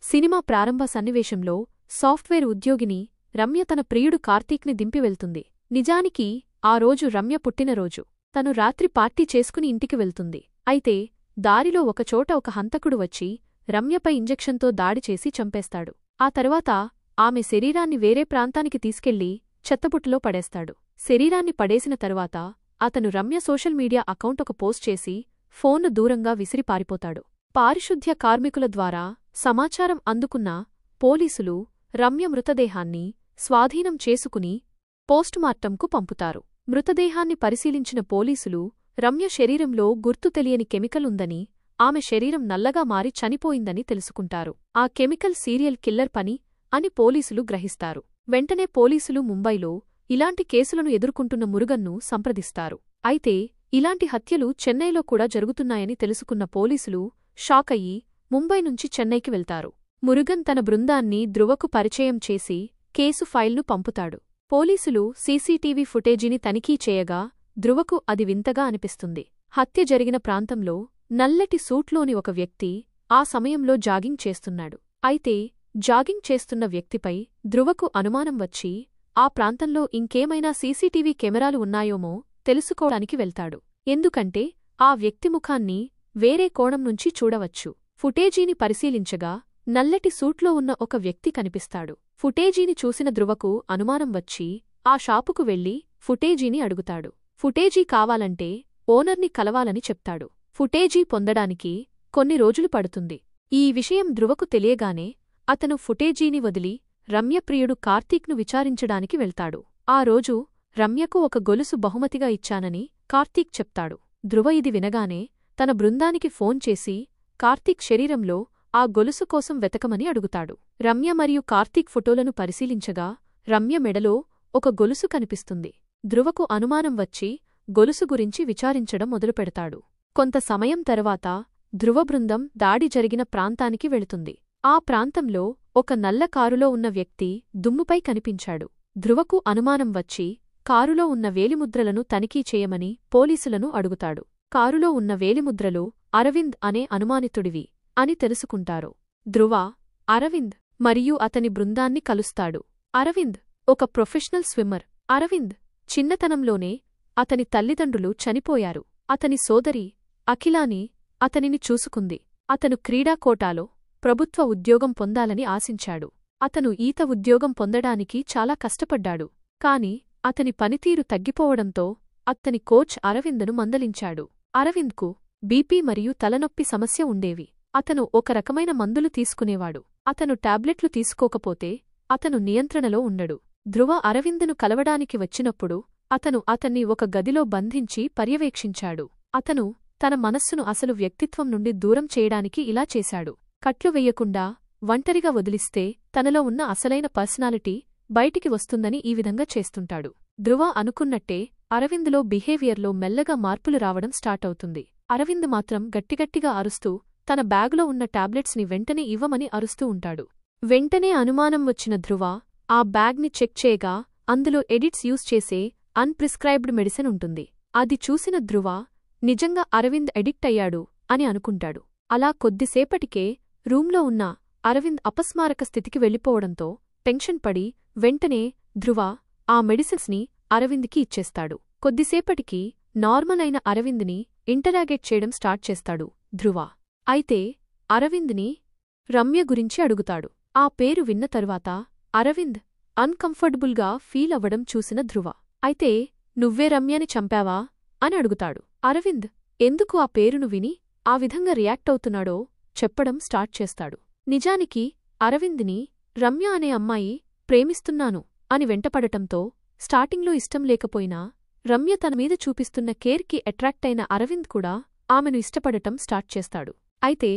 Cinema ప్రారంభ సన్నివేశంలో software ఉద్యోగిని రమ్య తన ప్రియుడు కార్తీక్ని దింపి వెళ్తుంది. నిజానికి ఆ రోజు రమ్య పుట్టినరోజు. తను రాత్రి పార్టీ చేసుకుని ఇంటికి వెళ్తుంది. అయితే దారిలో ఒకచోట ఒక హంతకుడు వచ్చి రమ్యపై ఇంజెక్షన్తో దాడి చేసి చంపేస్తాడు. ఆ తర్వాత ఆమె శరీరాన్ని వేరే ప్రాంతానికి తీసుకెళ్లి చెత్తబుట్టలో పడేస్తాడు. శరీరాన్ని పడేసిన తరువాత అతను రమ్య సోషల్ మీడియా అకౌంట్ ఒక పోస్ట్ చేసి ఫోన్ను దూరంగా విసిరి పారిపోతాడు. పారిశుద్ధ్య కార్మికుల ద్వారా సమాచారం అందుకున్న పోలీసులు రమ్య మృతదేహాన్ని స్వాధీనం చేసుకుని పోస్టుమార్టంకు పంపుతారు. మృతదేహాన్ని పరిశీలించిన పోలీసులు రమ్య శరీరంలో గుర్తు తెలియని కెమికల్ ఉందని, ఆమె శరీరం నల్లగా మారి చనిపోయిందని తెలుసుకుంటారు. ఆ కెమికల్ సీరియల్ కిల్లర్ పని అని పోలీసులు గ్రహిస్తారు. వెంటనే పోలీసులు ముంబైలో ఇలాంటి కేసులను ఎదుర్కొంటున్న మురుగన్ను సంప్రదిస్తారు. అయితే ఇలాంటి హత్యలు చెన్నైలో కూడా జరుగుతున్నాయని తెలుసుకున్న పోలీసులు షాకయ్యి ముంబై నుంచి చెన్నైకి వెళ్తారు. మురుగన్ తన బృందాన్ని ధ్రువకు పరిచయం చేసి కేసు ఫైల్ను పంపుతాడు. పోలీసులు సీసీటీవీ ఫుటేజీని తనిఖీ చేయగా ధ్రువకు అది వింతగా అనిపిస్తుంది. హత్య జరిగిన ప్రాంతంలో నల్లటి సూట్లోని ఒక వ్యక్తి ఆ సమయంలో జాగింగ్ చేస్తున్నాడు. అయితే జాగింగ్ చేస్తున్న వ్యక్తిపై ధ్రువకు అనుమానం వచ్చి ఆ ప్రాంతంలో ఇంకేమైనా సీసీటీవీ కెమెరాలు ఉన్నాయోమో తెలుసుకోవడానికి వెళ్తాడు. ఎందుకంటే ఆ వ్యక్తి ముఖాన్ని వేరే కోణం నుంచి చూడవచ్చు. ఫుటేజీని పరిశీలించగా నల్లటి సూట్లో ఉన్న ఒక వ్యక్తి కనిపిస్తాడు. ఫుటేజీని చూసిన ధ్రువకు అనుమానం వచ్చి ఆ షాపుకు వెళ్లి ఫుటేజీని అడుగుతాడు. ఫుటేజీ కావాలంటే ఓనర్ని కలవాలని చెప్తాడు. ఫుటేజీ పొందడానికి కొన్ని రోజులు పడుతుంది. ఈ విషయం ధ్రువకు తెలియగానే అతను ఫుటేజీని వదిలి రమ్యప్రియుడు కార్తీక్ను విచారించడానికి వెళ్తాడు. ఆ రోజు రమ్యకు ఒక గొలుసు బహుమతిగా ఇచ్చానని కార్తీక్ చెప్తాడు. ధ్రువ ఇది వినగానే తన బృందానికి ఫోన్ చేసి కార్తీక్ శరీరంలో ఆ గొలుసు కోసం వెతకమని అడుగుతాడు. రమ్య మరియు కార్తీక్ ఫోటోలను పరిశీలించగా రమ్య మెడలో ఒక గొలుసు కనిపిస్తుంది. ధ్రువకు అనుమానం వచ్చి గొలుసు గురించి విచారించడం మొదలుపెడతాడు. కొంత సమయం తరువాత ధ్రువ బృందం దాడి జరిగిన ప్రాంతానికి వెళుతుంది. ఆ ప్రాంతంలో ఒక నల్ల కారులో ఉన్న వ్యక్తి దుమ్ముపై కనిపించాడు. ధ్రువకు అనుమానం వచ్చి కారులో ఉన్న వేలిముద్రలను తనిఖీ చేయమని పోలీసులను అడుగుతాడు. కారులో ఉన్న వేలిముద్రలు అరవింద్ అనే అనుమానితుడివి అని తెలుసుకుంటారు. ధ్రువ అరవింద్ మరియు అతని బృందాన్ని కలుస్తాడు. అరవింద్ ఒక ప్రొఫెషనల్ స్విమ్మర్. అరవింద్ చిన్నతనంలోనే అతని తల్లిదండ్రులు చనిపోయారు. అతని సోదరి అఖిలాని అతనిని చూసుకుంది. అతను క్రీడా కోటాలో ప్రభుత్వ ఉద్యోగం పొందాలని ఆశించాడు. అతను ఈత ఉద్యోగం పొందడానికి చాలా కష్టపడ్డాడు. కాని అతని పనితీరు తగ్గిపోవడంతో అతని కోచ్ అరవింద్ను మందలించాడు. అరవింద్కు బీపీ మరియు తలనొప్పి సమస్య ఉండేవి. అతను ఒక రకమైన మందులు తీసుకునేవాడు. అతను టాబ్లెట్లు తీసుకోకపోతే అతను నియంత్రణలో ఉండడు. ధ్రువ అరవింద్ను కలవడానికి వచ్చినప్పుడు అతను అతన్ని ఒక గదిలో బంధించి పర్యవేక్షించాడు. అతను తన మనస్సును అసలు వ్యక్తిత్వం నుండి దూరం చేయడానికి ఇలా చేశాడు. కట్లు వెయ్యకుండా ఒంటరిగా వదిలిస్తే తనలో ఉన్న అసలైన పర్సనాలిటీ బయటికి వస్తుందని ఈ విధంగా చేస్తుంటాడు. ధ్రువ అనుకున్నట్టే అరవింద్లో బిహేవియర్లో మెల్లగా మార్పులు రావడం స్టార్ట్ అవుతుంది. అరవింద్ మాత్రం గట్టిగట్టిగా అరుస్తూ తన బ్యాగులో ఉన్న టాబ్లెట్స్ని వెంటనే ఇవ్వమని అరుస్తూ ఉంటాడు. వెంటనే అనుమానం వచ్చిన ధ్రువ ఆ బ్యాగ్ని చెక్ చేయగా అందులో ఎడిట్స్ యూజ్ చేసే అన్ప్రిస్క్రైబ్డ్ మెడిసిన్ ఉంటుంది. అది చూసిన ధ్రువ నిజంగా అరవింద్ ఎడిక్ట్ అయ్యాడు అని అనుకుంటాడు. అలా కొద్దిసేపటికే రూంలో ఉన్న అరవింద్ అపస్మారక స్థితికి వెళ్ళిపోవడంతో టెన్షన్ పడి వెంటనే ధ్రువ ఆ మెడిసిన్స్ని అరవింద్కి ఇచ్చేస్తాడు. కొద్దిసేపటికి నార్మల్ అయిన అరవింద్ని ఇంటరాగేట్ చేయడం స్టార్ట్ చేస్తాడు ధ్రువ. అయితే అరవింద్ని రమ్య గురించి అడుగుతాడు. ఆ పేరు విన్న తరువాత అరవింద్ అన్కంఫర్టబుల్గా ఫీల్ అవ్వడం చూసిన ధ్రువ అయితే నువ్వే రమ్యని చంపావా అని అడుగుతాడు. అరవింద్ ఎందుకు ఆ పేరును విని ఆ విధంగా రియాక్ట్ అవుతున్నాడో చెప్పడం స్టార్ట్ చేస్తాడు. నిజానికి అరవింద్ని రమ్య అనే అమ్మాయి ప్రేమిస్తున్నాను అని వెంటపడటంతో స్టార్టింగ్లో ఇష్టం లేకపోయినా రమ్య తన మీద చూపిస్తున్న కేర్కి అట్రాక్ట్ అయిన అరవింద్ కూడా ఆమెను ఇష్టపడటం స్టార్ట్ చేస్తాడు. అయితే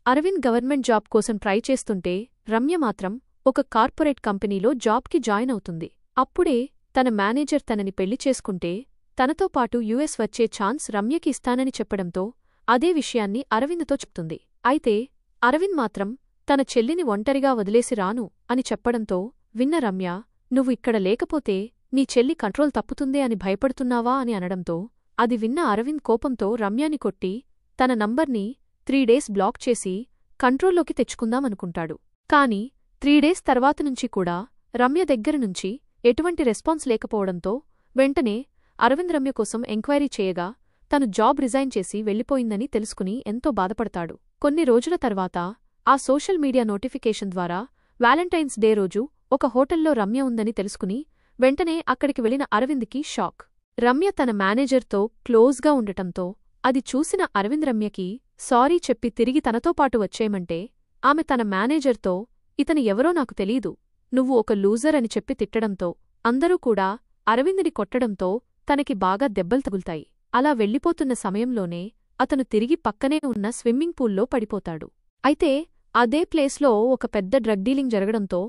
అరవింద్ గవర్నమెంట్ జాబ్ కోసం ట్రై చేస్తుంటే రమ్య మాత్రం ఒక కార్పొరేట్ కంపెనీలో జాబ్కి జాయిన్ అవుతుంది. అప్పుడే తన మేనేజర్ తనని పెళ్లి చేసుకుంటే తనతో పాటు యుఎస్ వచ్చే ఛాన్స్ రమ్యకి ఇస్తానని చెప్పడంతో అదే విషయాన్ని అరవింద్తో చెప్తుంది. అయితే అరవింద్ మాత్రం తన చెల్లిని ఒంటరిగా వదిలేసి రాను అని చెప్పడంతో విన్న రమ్య నువ్వు ఇక్కడ లేకపోతే నీ చెల్లి కంట్రోల్ తప్పుతుందే అని భయపడుతున్నావా అని అనడంతో అది విన్న అరవింద్ కోపంతో రమ్యాని కొట్టి తన నంబర్ని 3 డేస్ బ్లాక్ చేసి కంట్రోల్లోకి తెచ్చుకుందామనుకుంటాడు. కాని 3 డేస్ తర్వాత నుంచి కూడా రమ్య దగ్గరనుంచి ఎటువంటి రెస్పాన్స్ లేకపోవడంతో వెంటనే అరవింద్ రమ్య కోసం ఎంక్వైరీ చేయగా తను జాబ్ రిజైన్ చేసి వెళ్లిపోయిందని తెలుసుకుని ఎంతో బాధపడతాడు. కొన్ని రోజుల తర్వాత ఆ సోషల్ మీడియా నోటిఫికేషన్ ద్వారా వ్యాలంటైన్స్ డే రోజు ఒక హోటల్లో రమ్య ఉందని తెలుసుకుని వెంటనే అక్కడికి వెళ్లిన అరవింద్కి షాక్. రమ్య తన మేనేజర్తో క్లోజ్గా ఉండటంతో అది చూసిన అరవింద్ రమ్యకి సారీ చెప్పి తిరిగి తనతో పాటు వచ్చేయమంటే ఆమె తన మేనేజర్తో ఇతను ఎవరో నాకు తెలీదు, నువ్వు ఒక లూజర్ అని చెప్పి తిట్టడంతో అందరూ కూడా అరవింద్ని కొట్టడంతో తనకి బాగా దెబ్బలు తగులుతాయి. అలా వెళ్లిపోతున్న సమయంలోనే అతను తిరిగి పక్కనే ఉన్న స్విమ్మింగ్ పూల్లో పడిపోతాడు. అయితే అదే ప్లేస్లో ఒక పెద్ద డ్రగ్ డీలింగ్ జరగడంతో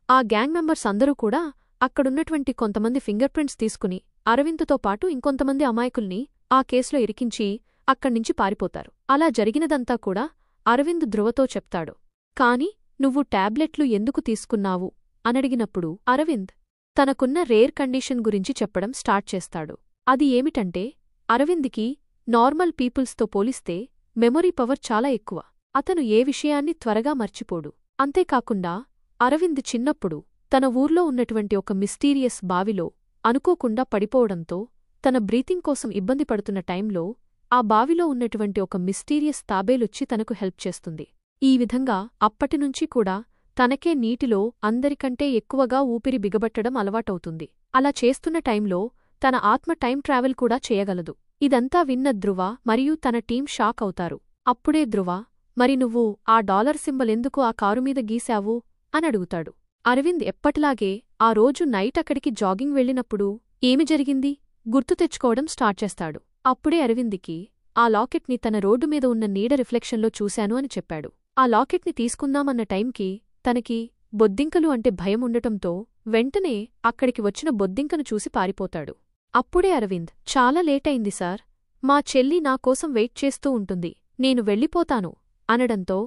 ఆ గ్యాంగ్ మెంబర్స్ అందరూ కూడా అక్కడున్నటువంటి కొంతమంది ఫింగర్ ప్రింట్స్ తీసుకుని అరవింద్తో పాటు ఇంకొంతమంది అమాయకుల్ని ఆ కేసులో ఇరికించి అక్కడ్నించి పారిపోతారు. అలా జరిగినదంతా కూడా అరవింద్ ధ్రువతో చెప్తాడు. కాని నువ్వు టాబ్లెట్లు ఎందుకు తీసుకున్నావు అనడిగినప్పుడు అరవింద్ తనకున్న రేర్ కండిషన్ గురించి చెప్పడం స్టార్ట్ చేస్తాడు. అది ఏమిటంటే అరవింద్కి నార్మల్ పీపుల్స్తో పోలిస్తే మెమొరీ పవర్ చాలా ఎక్కువ. అతను ఏ విషయాన్ని త్వరగా మర్చిపోడు. అంతేకాకుండా అరవింద్ చిన్నప్పుడు తన ఊర్లో ఉన్నటువంటి ఒక మిస్టీరియస్ బావిలో అనుకోకుండా పడిపోవడంతో తన బ్రీతింగ్ కోసం ఇబ్బంది పడుతున్న టైంలో ఆ బావిలో ఉన్నటువంటి ఒక మిస్టీరియస్ తాబేలొచ్చి తనకు హెల్ప్ చేస్తుంది. ఈ విధంగా అప్పటినుంచి కూడా తనకే నీటిలో అందరికంటే ఎక్కువగా ఊపిరి బిగబట్టడం అలవాటవుతుంది. అలా చేస్తున్న టైంలో తన ఆత్మ టైం ట్రావెల్ కూడా చేయగలదు. ఇదంతా విన్న ధ్రువ మరియు తన టీం షాక్ అవుతారు. అప్పుడే ధ్రువ, మరి నువ్వు ఆ డాలర్ సింబల్ ఎందుకు ఆ కారుమీద గీశావు అని అడుగుతాడు. అరవింద్ ఎప్పటిలాగే ఆ రోజు నైట్ అక్కడికి జాగింగ్ వెళ్ళినప్పుడు ఏమి జరిగింది గుర్తు తెచ్చుకోవడం స్టార్ట్ చేస్తాడు. అప్పుడే అరవింద్కి ఆ లాకెట్ని తన రోడ్డు మీద ఉన్న నీడ రిఫ్లెక్షన్లో చూశాను అని చెప్పాడు. ఆ లాకెట్ని తీసుకుందామన్న టైంకి తనకి బొద్దింకలు అంటే భయం ఉండటంతో వెంటనే అక్కడికి వచ్చిన బొద్దింకను చూసి పారిపోతాడు. అప్పుడే అరవింద్, చాలా లేటైంది సార్, మా చెల్లి నా కోసం వెయిట్ చేస్తూ ఉంటుంది, నేను వెళ్ళిపోతాను అనడంతో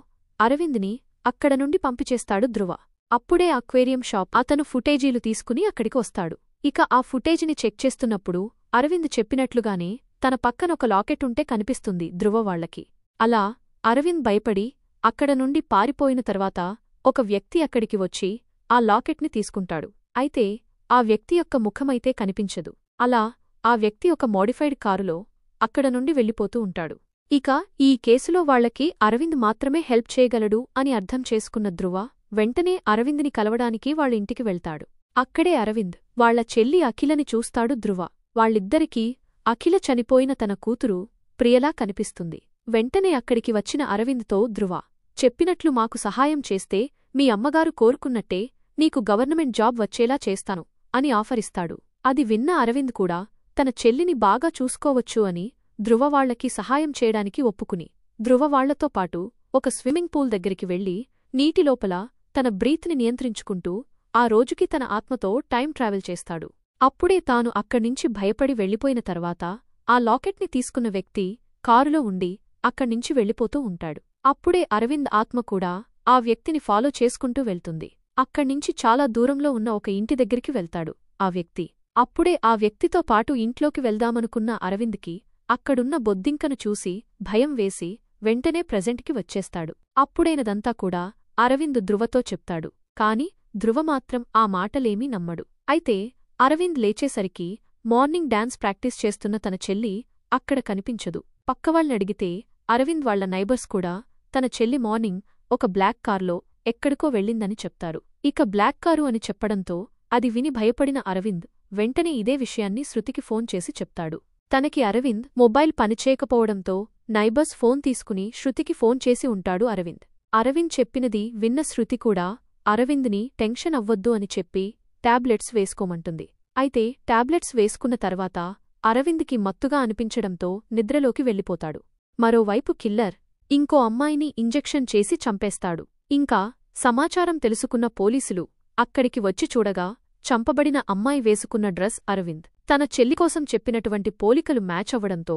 అరవింద్ని అక్కడ నుండి పంపిచేస్తాడు ధ్రువ. అప్పుడే అక్వేరియం షాప్ అతను ఫుటేజీలు తీసుకుని అక్కడికి వస్తాడు. ఇక ఆ ఫుటేజిని చెక్ చేస్తున్నప్పుడు అరవింద్ చెప్పినట్లుగానే తన పక్కనొక లాకెట్ ఉంటే కనిపిస్తుంది ధ్రువ వాళ్లకి. అలా అరవింద్ భయపడి అక్కడ నుండి పారిపోయిన తర్వాత ఒక వ్యక్తి అక్కడికి వచ్చి ఆ లాకెట్ని తీసుకుంటాడు. అయితే ఆ వ్యక్తి యొక్క ముఖమైతే కనిపించదు. అలా ఆ వ్యక్తి ఒక మోడిఫైడ్ కారులో అక్కడ నుండి వెళ్ళిపోతూ ఉంటాడు. ఇక ఈ కేసులో వాళ్లకి అరవింద్ మాత్రమే హెల్ప్ చేయగలడు అని అర్థం చేసుకున్న ధ్రువ వెంటనే అరవింద్ని కలవడానికి వాళ్ళ ఇంటికి వెళ్తాడు. అక్కడే అరవింద్ వాళ్ల చెల్లి అఖిలని చూస్తాడు ధ్రువ. వాళ్ళిద్దరికీ అఖిల చనిపోయిన తన కూతురు ప్రియలా కనిపిస్తుంది. వెంటనే అక్కడికి వచ్చిన అరవింద్తో ధ్రువ, చెప్పినట్లు మాకు సహాయం చేస్తే మీ అమ్మగారు కోరుకున్నట్టే నీకు గవర్నమెంట్ జాబ్ వచ్చేలా చేస్తాను అని ఆఫరిస్తాడు. అది విన్న అరవింద్ కూడా తన చెల్లిని బాగా చూసుకోవచ్చు అని ధ్రువ వాళ్లకి సహాయం చేయడానికి ఒప్పుకుని ధ్రువ వాళ్లతో పాటు ఒక స్విమ్మింగ్ పూల్ దగ్గరికి వెళ్లి నీటిలోపల తన బ్రీత్ని నియంత్రించుకుంటూ ఆ రోజుకి తన ఆత్మతో టైం ట్రావెల్ చేస్తాడు. అప్పుడే తాను అక్కడ్నించి భయపడి వెళ్లిపోయిన తర్వాత ఆ లాకెట్ని తీసుకున్న వ్యక్తి కారులో ఉండి అక్కడ్నించి వెళ్ళిపోతూ ఉంటాడు. అప్పుడే అరవింద్ ఆత్మ కూడా ఆ వ్యక్తిని ఫాలో చేసుకుంటూ వెళ్తుంది. అక్కడ్నించి చాలా దూరంలో ఉన్న ఒక ఇంటి దగ్గరికి వెళ్తాడు ఆ వ్యక్తి. అప్పుడే ఆ వ్యక్తితో పాటు ఇంట్లోకి వెళ్దామనుకున్న అరవింద్కి అక్కడున్న బొద్దింకను చూసి భయం వేసి వెంటనే ప్రెజెంట్కి వచ్చేస్తాడు. అప్పుడైనదంతా కూడా అరవింద్ ధ్రువతో చెప్తాడు. కాని ధ్రువ మాత్రం ఆ మాటలేమీ నమ్మడు. అయితే అరవింద్ లేచేసరికి మార్నింగ్ డాన్స్ ప్రాక్టీస్ చేస్తున్న తన చెల్లి అక్కడ కనిపించదు. పక్కవాళ్లనడిగితే అరవింద్ వాళ్ల నైబర్స్ కూడా తన చెల్లి మార్నింగ్ ఒక బ్లాక్ కార్లో ఎక్కడికో వెళ్ళిందని చెప్తారు. ఇక బ్లాక్ కారు అని చెప్పడంతో అది విని భయపడిన అరవింద్ వెంటనే ఇదే విషయాన్ని శృతికి ఫోన్ చేసి చెప్తాడు. తనకి అరవింద్ మొబైల్ పనిచేయకపోవడంతో నైబర్స్ ఫోన్ తీసుకుని శృతికి ఫోన్ చేసి ఉంటాడు అరవింద్. అరవింద్ చెప్పినది విన్న శృతి కూడా అరవింద్ని టెన్షన్ అవ్వొద్దు అని చెప్పి టాబ్లెట్స్ వేసుకోమంటుంది. అయితే టాబ్లెట్స్ వేసుకున్న తర్వాత అరవింద్కి మత్తుగా అనిపించడంతో నిద్రలోకి వెళ్ళిపోతాడు. మరోవైపు కిల్లర్ ఇంకో అమ్మాయిని ఇంజెక్షన్ చేసి చంపేస్తాడు. ఇంకా సమాచారం తెలుసుకున్న పోలీసులు అక్కడికి వచ్చి చూడగా చంపబడిన అమ్మాయి వేసుకున్న డ్రెస్ అరవింద్ తన చెల్లికోసం చెప్పినటువంటి పోలికలు మ్యాచ్ అవ్వడంతో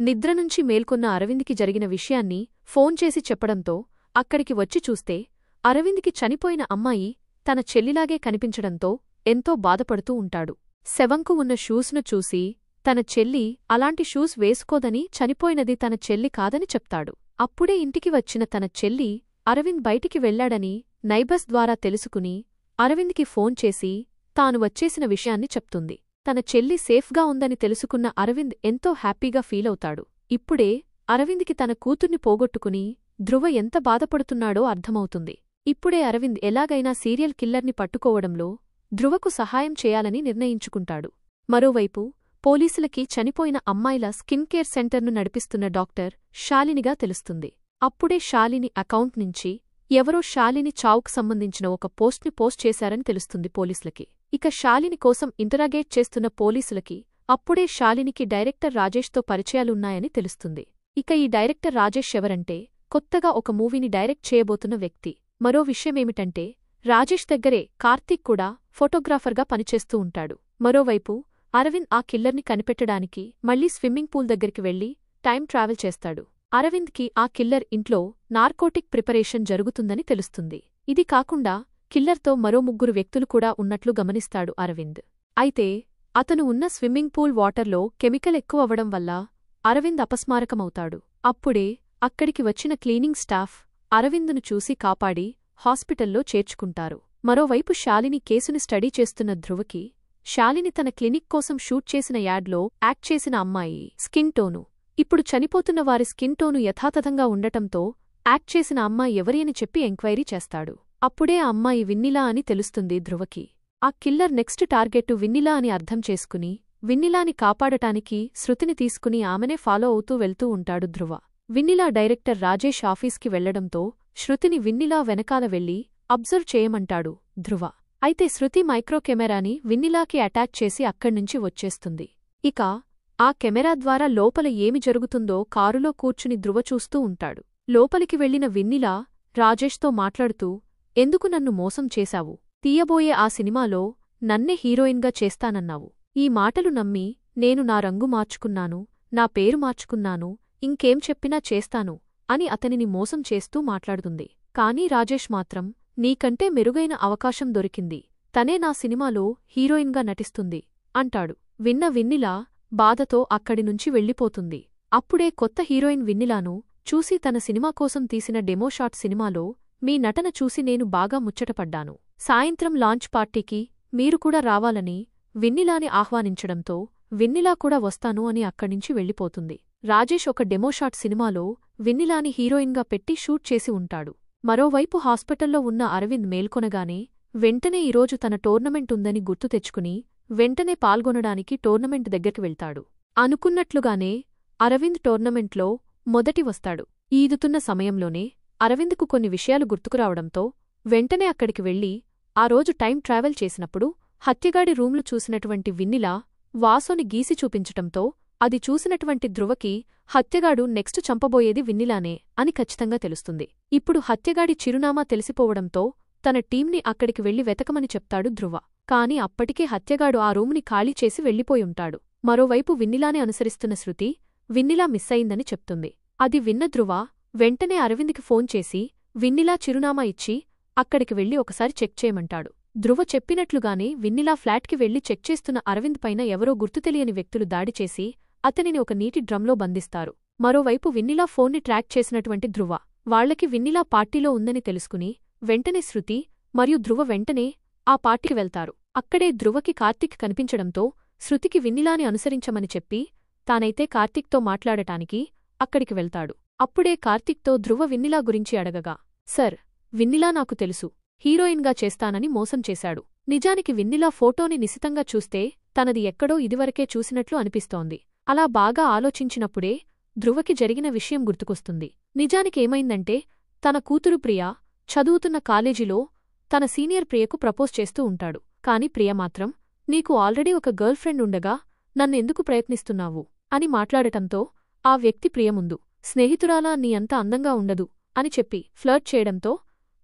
నిద్రనుంచి మేల్కొన్న అరవింద్కి జరిగిన విషయాన్ని ఫోన్ చేసి చెప్పడంతో అక్కడికి వచ్చి చూస్తే అరవింద్కి చనిపోయిన అమ్మాయి తన చెల్లిలాగే కనిపించడంతో ఎంతో బాధపడుతూ ఉంటాడు. శవంకు ఉన్న షూస్ను చూసి తన చెల్లి అలాంటి షూస్ వేసుకోదని, చనిపోయినది తన చెల్లి కాదని చెప్తాడు. అప్పుడే ఇంటికి వచ్చిన తన చెల్లి అరవింద్ బయటికి వెళ్లాడని నైబర్స్ ద్వారా తెలుసుకుని అరవింద్కి ఫోన్ చేసి తాను వచ్చేసిన విషయాన్ని చెప్తుంది. తన చెల్లి సేఫ్గా ఉందని తెలుసుకున్న అరవింద్ ఎంతో హ్యాపీగా ఫీలవుతాడు. ఇప్పుడే అరవింద్కి తన కూతుర్ని పోగొట్టుకుని ధ్రువ ఎంత బాధపడుతున్నాడో అర్థమవుతుంది. ఇప్పుడే అరవింద్ ఎలాగైనా సీరియల్ కిల్లర్ని పట్టుకోవడంలో ధ్రువకు సహాయం చేయాలని నిర్ణయించుకుంటాడు. మరోవైపు పోలీసులకి చనిపోయిన అమ్మాయిల స్కిన్ కేర్ సెంటర్ను నడిపిస్తున్న డాక్టర్ శాలినిగా తెలుస్తుంది. అప్పుడే శాలిని అకౌంట్ నుంచి ఎవరో శాలిని చావుకు సంబంధించిన ఒక పోస్ట్ని పోస్ట్ చేశారని తెలుస్తుంది పోలీసులకి. ఇక శాలిని కోసం ఇంటరాగేట్ చేస్తున్న పోలీసులకి అప్పుడే శాలినికి డైరెక్టర్ రాజేష్తో పరిచయాలున్నాయని తెలుస్తుంది. ఇక ఈ డైరెక్టర్ రాజేష్ ఎవరంటే కొత్తగా ఒక మూవీని డైరెక్ట్ చేయబోతున్న వ్యక్తి. మరో విషయమేమిటంటే రాజేష్ దగ్గరే కార్తీక్ కూడా ఫోటోగ్రాఫర్గా పనిచేస్తూ ఉంటాడు. మరోవైపు అరవింద్ ఆ కిల్లర్ని కనిపెట్టడానికి మళ్లీ స్విమ్మింగ్ పూల్ దగ్గరికి వెళ్లి టైం ట్రావెల్ చేస్తాడు. అరవింద్కి ఆ కిల్లర్ ఇంట్లో నార్కోటిక్ ప్రిపరేషన్ జరుగుతుందని తెలుస్తుంది. ఇది కాకుండా కిల్లర్తో మరో 3 వ్యక్తులు కూడా ఉన్నట్లు గమనిస్తాడు అరవింద్. అయితే అతను ఉన్న స్విమ్మింగ్ పూల్ వాటర్లో కెమికల్ ఎక్కువవడం వల్ల అరవింద్ అపస్మారకమవుతాడు. అప్పుడే అక్కడికి వచ్చిన క్లీనింగ్ స్టాఫ్ అరవింద్ను చూసి కాపాడి హాస్పిటల్లో చేర్చుకుంటారు. మరోవైపు శాలిని కేసుని స్టడీ చేస్తున్న ధ్రువకి శాలిని తన క్లినిక్ కోసం షూట్ చేసిన యాడ్లో యాక్ట్ చేసిన అమ్మాయి స్కిన్ టోను ఇప్పుడు చనిపోతున్న వారి స్కిన్ టోను యథాతథంగా ఉండటంతో యాక్ట్ చేసిన అమ్మాయి ఎవరి అని చెప్పి ఎంక్వైరీ చేస్తాడు. అప్పుడే ఆ అమ్మాయి విన్నిలా అని తెలుస్తుంది ధ్రువకి. ఆ కిల్లర్ నెక్స్ట్ టార్గెట్టు విన్నిలా అని అర్థం చేసుకుని విన్నిలాని కాపాడటానికి శృతిని తీసుకుని ఆమెనే ఫాలో అవుతూ వెళ్తూ ఉంటాడు ధ్రువ. విన్నిలా డైరెక్టర్ రాజేష్ ఆఫీస్కి వెళ్లడంతో శృతిని విన్నిలా వెనకాల వెళ్లి అబ్జర్వ్ చేయమంటాడు ధ్రువ. అయితే శృతి మైక్రో కెమెరాని విన్నిలాకి అటాచ్ చేసి అక్కడ్నుంచి వచ్చేస్తుంది. ఇక ఆ కెమెరా ద్వారా లోపల ఏమి జరుగుతుందో కారులో కూర్చుని ధ్రువ చూస్తూ ఉంటాడు. లోపలికి వెళ్లిన విన్నిలా రాజేష్తో మాట్లాడుతూ ఎందుకు నన్ను మోసం చేశావు? తీయబోయే ఆ సినిమాలో నన్నే హీరోయిన్గా చేస్తానన్నావు. ఈ మాటలు నమ్మి నేను నా రంగు మార్చుకున్నాను, నా పేరు మార్చుకున్నాను, ఇంకేం చెప్పినా చేస్తాను అని అతనిని మోసం చేస్తూ మాట్లాడుతుంది. కానీ రాజేష్ మాత్రం నీకంటే మెరుగైన అవకాశం దొరికింది, తనే నా సినిమాలో హీరోయిన్గా నటిస్తుంది అంటాడు. విన్న విన్నిలా బాధతో అక్కడినుంచి వెళ్ళిపోతుంది. అప్పుడే కొత్త హీరోయిన్ విన్నిలాను చూసి తన సినిమా కోసం తీసిన డెమోషాట్ సినిమాలో మీ నటన చూసి నేను బాగా ముచ్చటపడ్డాను. సాయంత్రం లాంచ్ పార్టీకి మీరు కూడా రావాలని విన్నిలాని ఆహ్వానించడంతో విన్నిలా కూడా వస్తాను అని అక్కడ్నుంచి వెళ్ళిపోతుంది. రాజేష్ ఒక డెమోషాట్ సినిమాలో విన్నిలాని హీరోయిన్గా పెట్టి షూట్ చేసి ఉంటాడు. మరోవైపు హాస్పిటల్లో ఉన్న అరవింద్ మేల్కొనగానే వెంటనే ఈరోజు తన టోర్నమెంట్ ఉందని గుర్తు తెచ్చుకుని వెంటనే పాల్గొనడానికి టోర్నమెంట్ దగ్గరికి వెళ్తాడు. అనుకున్నట్లుగానే అరవింద్ టోర్నమెంట్లో మొదటి వస్తాడు. ఈదుతున్న సమయంలోనే అరవింద్కు కొన్ని విషయాలు గుర్తుకురావడంతో వెంటనే అక్కడికి వెళ్లి ఆ రోజు టైం ట్రావెల్ చేసినప్పుడు హత్యగాడి రూమ్లు చూసినటువంటి విన్నిలా వాసోని గీసి చూపించటంతో అది చూసినటువంటి ధ్రువకి హత్యగాడు నెక్స్ట్ చంపబోయేది విన్నిలానే అని ఖచ్చితంగా తెలుస్తుంది. ఇప్పుడు హత్యగాడి చిరునామా తెలిసిపోవడంతో తన టీంని అక్కడికి వెళ్లి వెతకమని చెప్తాడు ధ్రువ. కాని అప్పటికే హత్యగాడు ఆ రూముని ఖాళీ చేసి వెళ్లిపోయుంటాడు. మరోవైపు విన్నిలానే అనుసరిస్తున్న శృతి విన్నిలా మిస్సయిందని చెప్తుంది. అది విన్న ధ్రువ వెంటనే అరవింద్కి ఫోన్ చేసి విన్నిలా చిరునామా ఇచ్చి అక్కడికి వెళ్లి ఒకసారి చెక్ చేయమంటాడు. ధ్రువ చెప్పినట్లుగానే విన్నిలా ఫ్లాట్కి వెళ్లి చెక్ చేస్తున్న అరవింద్ పైన ఎవరో గుర్తుతెలియని వ్యక్తులు దాడి చేసి అతనిని ఒక నీటి డ్రమ్లో బంధిస్తారు. మరోవైపు విన్నిలా ఫోన్ని ట్రాక్ చేసినటువంటి ధ్రువ వాళ్లకి విన్నిలా పార్టీలో ఉందని తెలుసుకుని వెంటనే శృతి మరియు ధ్రువ వెంటనే ఆ పార్టీకి వెళ్తారు. అక్కడే ధ్రువకి కార్తీక్ కనిపించడంతో శృతికి విన్నిలాని అనుసరించమని చెప్పి తానైతే కార్తీక్తో మాట్లాడటానికి అక్కడికి వెళ్తాడు. అప్పుడే కార్తీక్తో ధ్రువ విన్నిలా గురించి అడగగా సర్, విన్నిలా నాకు తెలుసు, హీరోయిన్గా చేస్తానని మోసం చేశాడు. నిజానికి విన్నిలా ఫోటోని నిశితంగా చూస్తే తనది ఎక్కడో ఇదివరకే చూసినట్లు అనిపిస్తోంది. అలా బాగా ఆలోచించినప్పుడే ధ్రువకి జరిగిన విషయం గుర్తుకొస్తుంది. నిజానికేమైందంటే తన కూతురు ప్రియా చదువుతున్న కాలేజీలో తన సీనియర్ ప్రియకు ప్రపోజ్ చేస్తూ ఉంటాడు. కాని ప్రియ మాత్రం నీకు ఆల్రెడీ ఒక గర్ల్ ఫ్రెండ్ ఉండగా నన్నెందుకు ప్రయత్నిస్తున్నావు అని మాట్లాడటంతో ఆ వ్యక్తి ప్రియ ముందు స్నేహితురాలా నీ అంత అందంగా ఉండదు అని చెప్పి ఫ్లర్ట్ చేయడంతో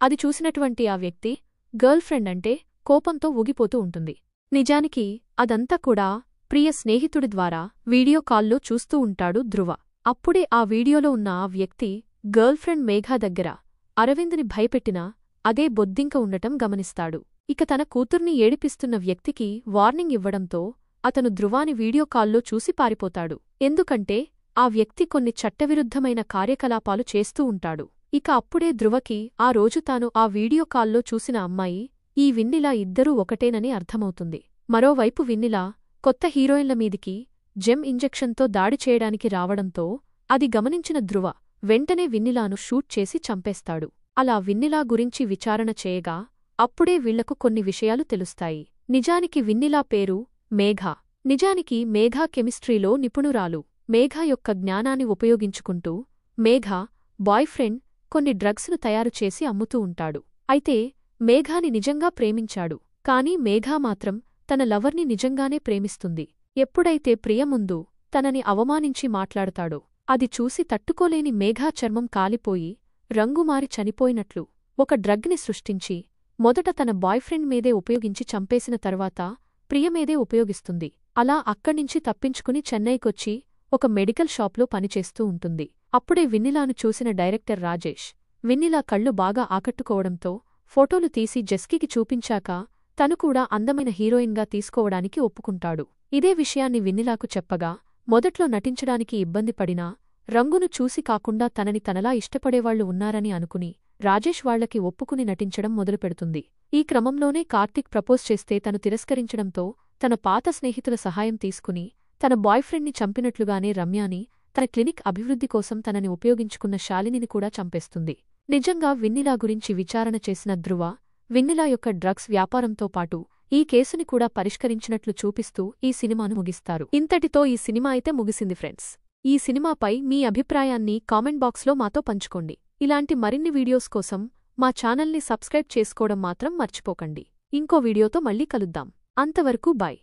అది చూసినటువంటి ఆ వ్యక్తి గర్ల్ ఫ్రెండ్ అంటే కోపంతో ఊగిపోతూ ఉంటుంది. నిజానికి అదంతా కూడా ప్రియ స్నేహితుడి ద్వారా వీడియో కాల్లో చూస్తూ ఉంటాడు ధ్రువ. అప్పుడే ఆ వీడియోలో ఉన్న ఆ వ్యక్తి గర్ల్ ఫ్రెండ్ మేఘా దగ్గర అరవింద్ని భయపెట్టినా అదే బొద్దింక ఉండటం గమనిస్తాడు. ఇక తన కూతుర్ని ఏడిపిస్తున్న వ్యక్తికి వార్నింగ్ ఇవ్వడంతో అతను ధ్రువాని వీడియో కాల్లో చూసి పారిపోతాడు. ఎందుకంటే ఆ వ్యక్తి కొన్ని చట్టవిరుద్ధమైన కార్యకలాపాలు చేస్తూ ఉంటాడు. ఇక అప్పుడే ధ్రువకి ఆ రోజు తాను ఆ వీడియో కాల్లో చూసిన అమ్మాయి ఈ వెన్నెల ఇద్దరూ ఒకటేనని అర్థమవుతుంది. మరోవైపు వెన్నెల కొత్త హీరోయిన్ల మీదికి జెమ్ ఇంజెక్షన్తో దాడి చేయడానికి రావడంతో అది గమనించిన ధ్రువ వెంటనే వెన్నెలను షూట్ చేసి చంపేస్తాడు. అలా వెన్నెల గురించి విచారణ చేయగా అప్పుడే వీళ్లకు కొన్ని విషయాలు తెలుస్తాయి. నిజానికి వెన్నెల పేరు మేఘ. నిజానికి మేఘ కెమిస్ట్రీలో నిపుణురాలు. మేఘ యొక్క జ్ఞానాన్ని ఉపయోగించుకుంటూ మేఘ బాయ్ఫ్రెండ్ కొన్ని డ్రగ్స్ను తయారుచేసి అమ్ముతూ ఉంటాడు. అయితే మేఘాని నిజంగా ప్రేమించాడు. కాని మేఘ మాత్రం తన లవర్ని నిజంగానే ప్రేమిస్తుంది. ఎప్పుడైతే ప్రియ ముందు తనని అవమానించి మాట్లాడతాడో అది చూసి తట్టుకోలేని మేఘ చర్మం కాలిపోయి రంగుమారి చనిపోయినట్లు ఒక డ్రగ్ని సృష్టించి మొదట తన బాయ్ఫ్రెండ్ మీదే ఉపయోగించి చంపేసిన తర్వాత ప్రియమీదే ఉపయోగిస్తుంది. అలా అక్కడ్నించి తప్పించుకుని చెన్నైకొచ్చి ఒక మెడికల్ షాప్లో పనిచేస్తూ ఉంటుంది. అప్పుడే వెన్నెలను చూసిన డైరెక్టర్ రాజేష్ వెన్నెల కళ్ళు బాగా ఆకట్టుకోవడంతో ఫోటోలు తీసి జెస్కీకి చూపించాక తను కూడా అందమైన హీరోయిన్గా తీసుకోవడానికి ఒప్పుకుంటాడు. ఇదే విషయాన్ని వెన్నెలకు చెప్పగా మొదట్లో నటించడానికి ఇబ్బంది పడినా రంగును చూసి కాకుండా తనని తనలా ఇష్టపడేవాళ్లు ఉన్నారని అనుకుని రాజేష్ వాళ్లకి ఒప్పుకుని నటించడం మొదలుపెడుతుంది. ఈ క్రమంలోనే కార్తీక్ ప్రపోజ్ చేస్తే తను తిరస్కరించడంతో తన పాత స్నేహితుల సహాయం తీసుకుని తన బాయ్ఫ్రెండ్ని చంపినట్లుగానే రమ్యాని తన క్లినిక్ అభివృద్ధి కోసం తనని ఉపయోగించుకున్న శాలినిని కూడా చంపేస్తుంది. నిజంగా వెన్నెల గురించి విచారణ చేసిన ధ్రువ వెన్నెల యొక్క డ్రగ్స్ వ్యాపారంతో పాటు ఈ కేసుని కూడా పరిష్కరించినట్లు చూపిస్తూ ఈ సినిమాను ముగిస్తారు. ఇంతటితో ఈ సినిమా అయితే ముగిసింది ఫ్రెండ్స్. ఈ సినిమాపై మీ అభిప్రాయాన్ని కామెంట్ బాక్స్లో మాతో పంచుకోండి. ఇలాంటి మరిన్ని వీడియోస్ కోసం మా ఛానల్ని సబ్స్క్రైబ్ చేసుకోవడం మాత్రం మర్చిపోకండి. ఇంకో వీడియోతో మళ్ళీ కలుద్దాం. అంతవరకు బాయ్.